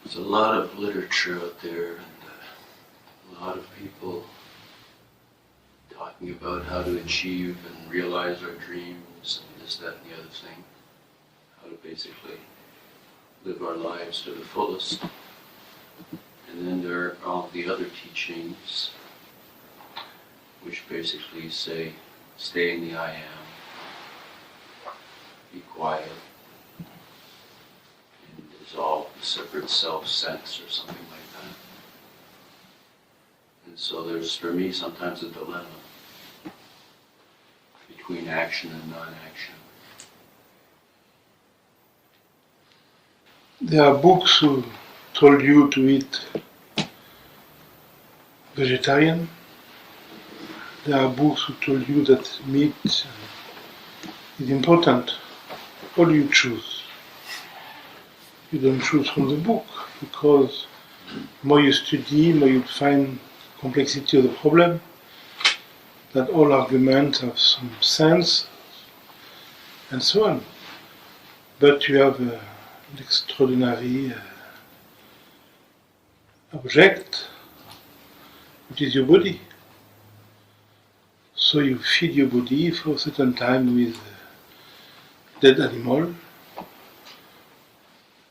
There's a lot of literature out there and a lot of people talking about how to achieve and realize our dreams and this, that, and the other thing. How to basically live our lives to the fullest. And then there are all the other teachings which basically say, stay in the I am, be quiet, and dissolve the separate self-sense or something like that. And so there's, for me, sometimes a dilemma between action and non-action. There are books who told you to eat vegetarian. There are books who told you that meat is important. What do you choose? You don't choose from the book, because more you study, more you find complexity of the problem, that all arguments have some sense, and so on. But you have an extraordinary object, which is your body. So you feed your body for a certain time with dead animal,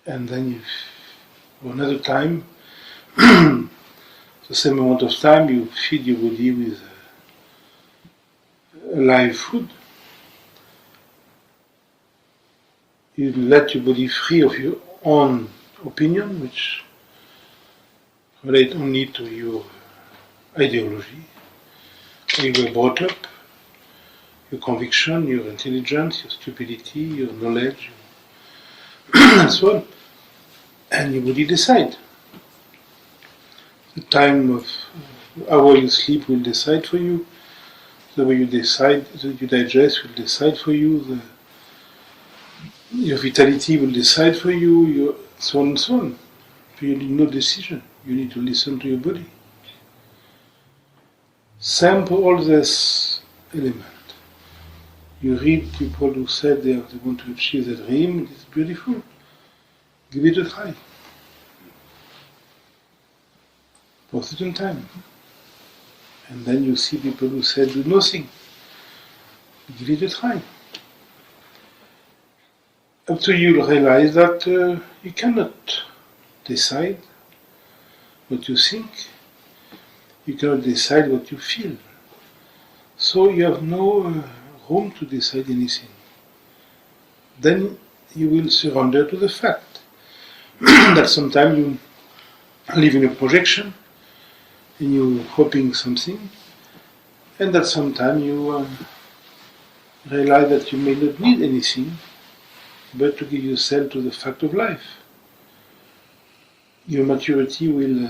and then you, for another time, the same amount of time, you feed your body with live food. You let your body free of your own opinion, which relate only to your ideology, how you were brought up, your conviction, your intelligence, your stupidity, your knowledge, and so on. And your body decide. The time of hour you sleep will decide for you. The way you decide, you digest will decide for you. Your vitality will decide for you. Your so on and so on. You need no decision. You need to listen to your body. Sample all this element. You read people who said they want to achieve the dream. It's beautiful. Give it a try. For a certain time. And then you see people who said do nothing. Give it a try. Up to you realize that you cannot decide what you think. You cannot decide what you feel. So you have no room to decide anything. Then you will surrender to the fact that sometimes you live in a projection and you're hoping something, and that sometimes you realize that you may not need anything but to give yourself to the fact of life. Your maturity will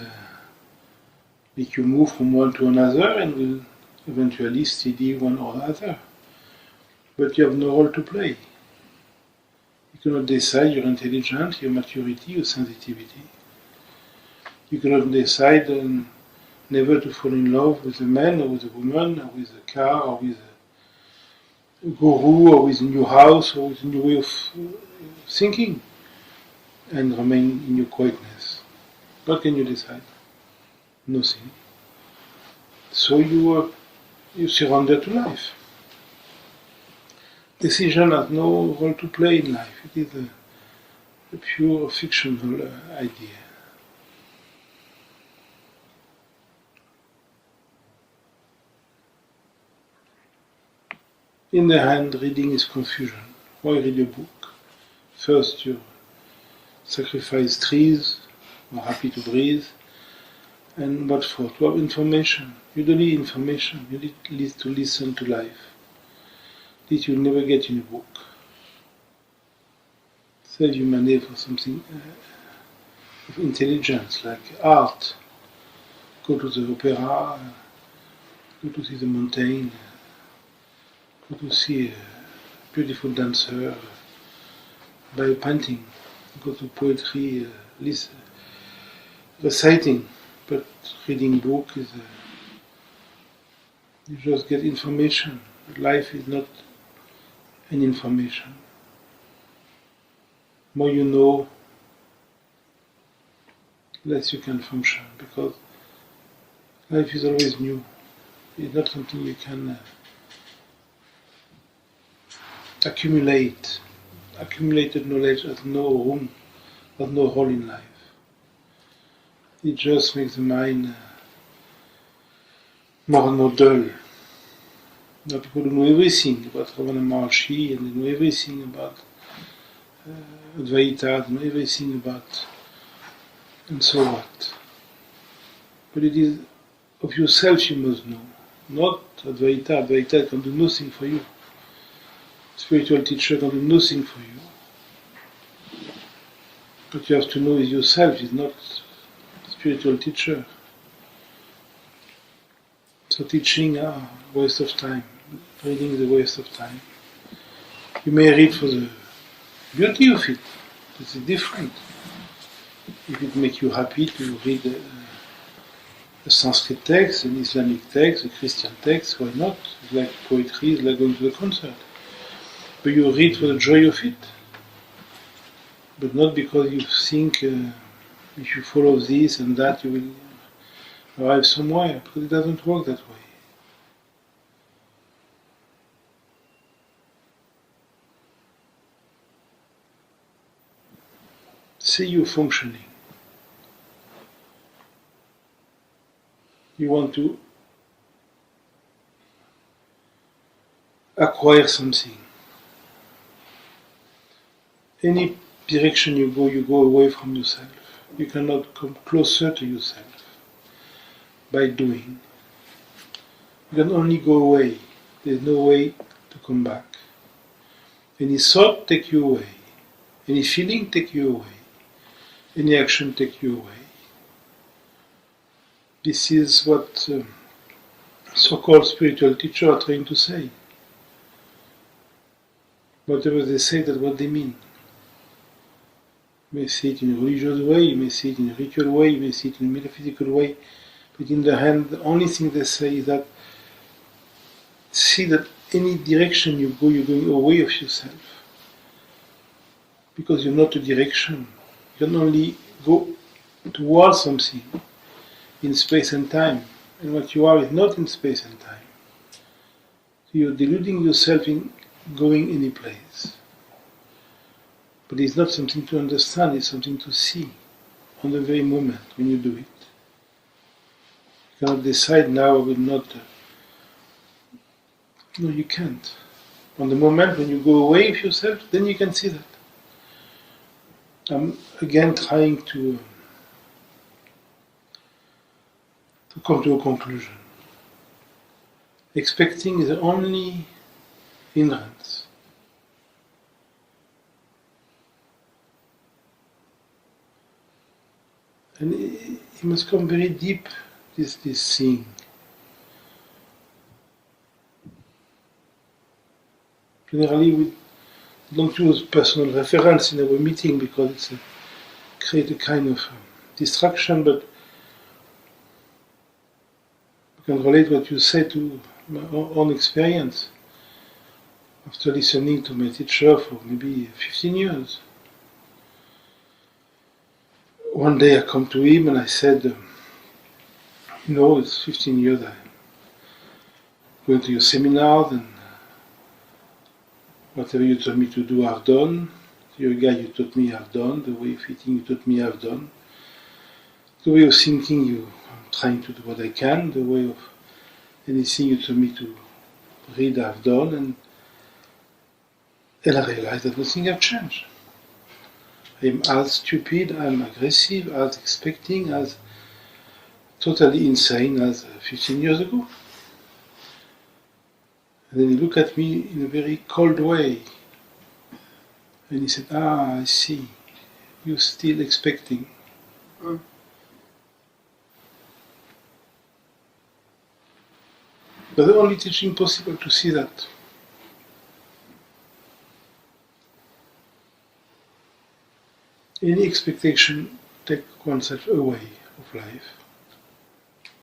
make you move from one to another and will eventually steady one or the other. But you have no role to play. You cannot decide your intelligence, your maturity, your sensitivity. You cannot decide never to fall in love with a man or with a woman or with a car or with a guru or with a new house or with a new way of thinking and remain in your quietness. What can you decide? Nothing. So you surrender to life. Decision has no role to play in life. It is a pure fictional idea. In the hand, reading is confusion. Why read a book? First, you sacrifice trees, are happy to breathe, and what for? To have information. You don't need information, you need to listen to life. This you'll never get in a book. Save your money for something of intelligence, like art. Go to the opera, go to see the mountain, go to see a beautiful dancer, buy a painting, go to poetry, listen, reciting. But reading book is you just get information. Life is not an information. More you know, less you can function, because life is always new. It's not something you can accumulate. Accumulated knowledge has no room, has no role in life. It just makes the mind more and more dull. Now people who know everything about Ramana Maharshi, and they know everything about Advaita, they know everything about, and so what. But it is of yourself you must know, not Advaita. Advaita can do nothing for you. Spiritual teacher can do nothing for you. What you have to know is yourself, is not spiritual teacher. So teaching, waste of time. Reading is a waste of time. You may read for the beauty of it. It's different. If it makes you happy to read a Sanskrit text, an Islamic text, a Christian text, why not? It's like poetry, it's like going to a concert. But you read for the joy of it. But not because you think if you follow this and that you will arrive somewhere, because it doesn't work that way. See you functioning. You want to acquire something. Any direction you go away from yourself. You cannot come closer to yourself by doing. You can only go away. There's no way to come back. Any thought take you away. Any feeling take you away. Any action take you away. This is what so-called spiritual teachers are trying to say. Whatever they say, that's what they mean. You may see it in a religious way, you may see it in a ritual way, you may see it in a metaphysical way, but in the end, the only thing they say is that see that any direction you go, you're going away of yourself. Because you're not a direction. You can only go towards something in space and time. And what you are is not in space and time. So you're deluding yourself in going any place. But it's not something to understand, it's something to see on the very moment when you do it. You cannot decide now I will not. No, you can't. On the moment when you go away of yourself, then you can see that. I'm again trying to come to a conclusion. Expecting is the only hindrance. And it must come very deep, this seeing. Generally, we don't use personal reference in our meeting because it creates a kind of distraction, but you can relate what you say to my own experience after listening to my teacher for maybe 15 years. One day I come to him and I said, it's 15 years I'm going to your seminars and whatever you told me to do I've done. The yoga you taught me I've done. The way of eating you taught me I've done. The way of thinking I'm trying to do what I can. The way of anything you told me to read I've done. And I realized that nothing has changed. I'm as stupid, I'm aggressive, as expecting, as totally insane as 15 years ago. And then he looked at me in a very cold way. And he said, I see, you're still expecting. But the only teaching possible to see that. Any expectation take oneself away of life.